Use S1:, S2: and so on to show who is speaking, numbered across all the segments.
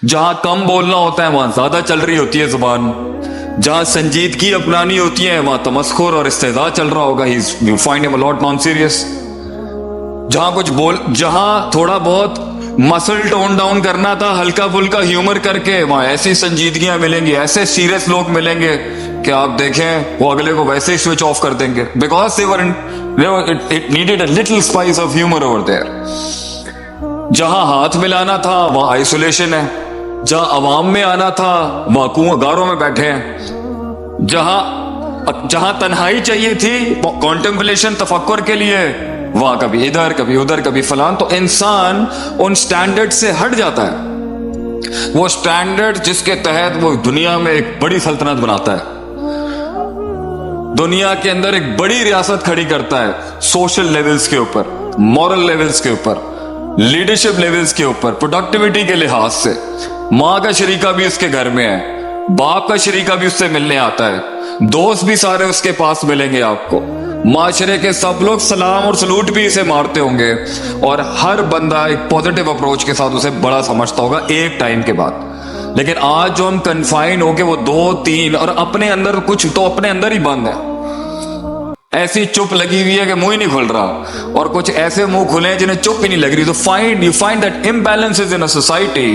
S1: जहां कम बोलना होता है वहां ज्यादा चल रही होती है जुबान, जहां संजीदगी अपनानी होती है वहां तमस्खुर और इस्तेज़ा चल रहा होगा, you find him a lot non serious. जहां थोड़ा बहुत मसल टोन डाउन करना था, हल्का फुल्का ह्यूमर करके, वहां ऐसी संजीदगियां मिलेंगी, ऐसे सीरियस लोग मिलेंगे कि आप देखें वो अगले को वैसे ही स्विच ऑफ कर देंगे, because they were it needed a little spice of humour over there. जहां हाथ मिलाना था वहां आइसोलेशन है, जहां अवाम में आना था वहां कुआं गारों में बैठे हैं, जहां तन्हाई चाहिए थी कॉन्टेम्पलेशन तफक्कुर के लिए, वहां कभी इधर कभी उधर कभी फलान। तो इंसान उन स्टैंडर्ड से हट जाता है, वो स्टैंडर्ड जिसके तहत वो दुनिया में एक बड़ी सल्तनत बनाता है, दुनिया के अंदर एक बड़ी रियासत खड़ी करता है, सोशल लेवल्स के ऊपर, मॉरल लेवल्स के ऊपर, लीडरशिप लेवल्स के ऊपर, प्रोडक्टिविटी के लिहाज से। माँ का शरीका भी उसके घर में है, बाप का शरीका भी उससे मिलने आता है, दोस्त भी सारे उसके पास मिलेंगे आपको, माशरे के सब लोग सलाम और सलूट भी इसे मारते होंगे, और हर बंदा एक पॉजिटिव अप्रोच के साथ उसे बड़ा समझता होगा एक टाइम के बाद। लेकिन आज जो हम कन्फाइन हो के वो 2-3 और अपने अंदर कुछ तो अपने अंदर ही बंद है, ऐसी चुप लगी हुई है कि मुंह ही नहीं खुल रहा, और कुछ ऐसे मुंह खुले हैं जिन्हें चुप ही नहीं लग रही। तो you find that imbalances in a society,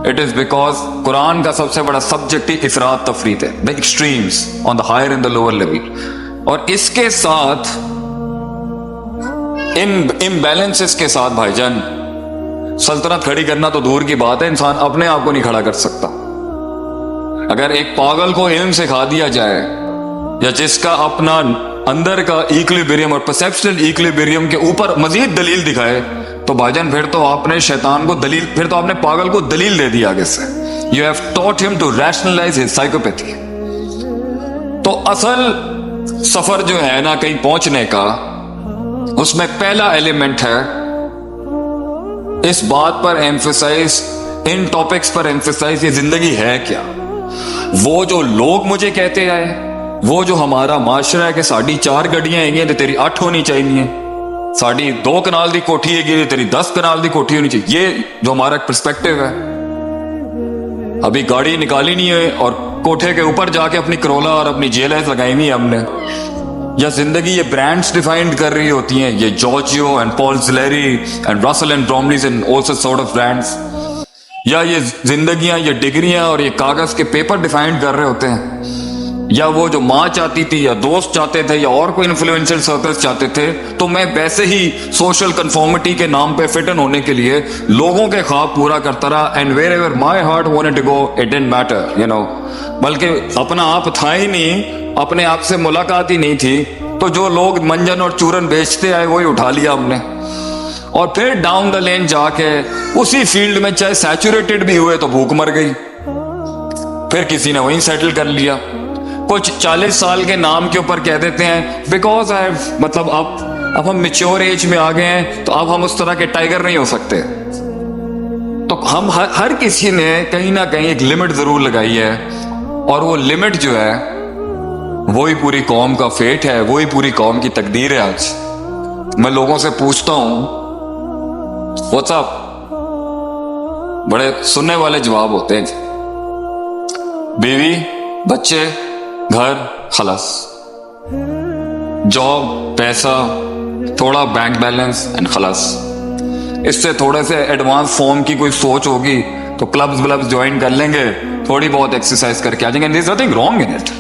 S1: it is because Quran का सबसे बड़ा सब्जेक्ट ही इफरात तफरीत है, the extremes on the higher end the lower level. और इसके साथ इन इम्बैलेंसेस के साथ भाईजान सल्तनत खड़ी करना तो दूर की बात है, इंसान अपने आप को नहीं खड़ा कर सकता। अगर एक पागल को इल्म सिखा दिया जाए, या जिसका अपना अंदर का इक्विलिब्रियम और परसेप्शनल इक्विलिब्रियम के ऊपर मजीद दलील दिखाए, तो भाईजान फिर तो आपने शैतान को दलील, फिर तो आपने पागल को दलील दे दी आगे से। You have taught him to rationalise his psychopathy. तो असल सफर जो है ना कहीं पहुंचने का, उसमें पहला एलिमेंट है इस बात पर एम्फसाइज, इन टॉपिक्स पर एम्फसाइज, ये जिंदगी है क्या। वो जो लोग मुझे कहते आए, वो जो हमारा माशरा है कि साड़ी 4 गड्डियां हैगी तो तेरी 8 होनी चाहिए, साड़ी 2 कनाल दी कोठी हैगी तो तेरी 10 कनाल दी कोठी होनी चाहिए, ये जो हमारा पर्सपेक्टिव है। अभी गाड़ी निकाली नहीं है और कोठे के ऊपर जाके अपनी करोला और अपनी जेलाइज लगाई हुई है हमने। या जिंदगी ये ब्रांड्स डिफाइंड कर रही होती हैं, ये Giorgio and Paul Gillery and Russell and Bromleys and also sort of brands. या ये जिंदगियां, ये डिग्रियां और ये कागज के पेपर डिफाइंड कर रहे होते हैं। या वो जो माँ चाहती थी, या दोस्त चाहते थे, या और कोई इन्फ्लुएंशियल सर्कल्स चाहते थे, तो मैं वैसे ही सोशल कंफॉर्मिटी के नाम पे फिट इन होने के लिए लोगों के ख्वाब पूरा करता रहा। And wherever my heart wanted to go it didn't matter, you know. बल्कि अपना आप था ही नहीं, अपने आप से मुलाकात ही नहीं थी, तो जो लोग मंजन और चूरन बेचते आए वही उठा लिया हमने। और फिर डाउन द लेन जाके उसी फील्ड में चाहे सैचुरेटेड भी हुए तो भूख मर गई, फिर किसी ने वहीं सेटल कर लिया। कुछ 40 साल के नाम के ऊपर कह देते हैं बिकॉज आई मतलब अब हम मेच्योर एज में आ गए हैं, तो अब हम उस तरह के टाइगर नहीं हो सकते। तो हम हर किसी ने कहीं ना कहीं एक लिमिट जरूर लगाई है, और वो लिमिट जो है वही पूरी कौम का फेट है, वही पूरी कौम की तकदीर है। आज मैं लोगों से पूछता हूं व्हाट्सअप, बड़े सुनने वाले जवाब होते हैं, बीवी, बच्चे, घर, खलास, जॉब, पैसा, थोड़ा बैंक बैलेंस एंड खलास। इससे थोड़े से एडवांस फॉर्म की कोई सोच होगी तो क्लब्स व्लब्स ज्वाइन कर लेंगे, थोड़ी बहुत एक्सरसाइज करके आ जाएंगे, there is nothing wrong in it.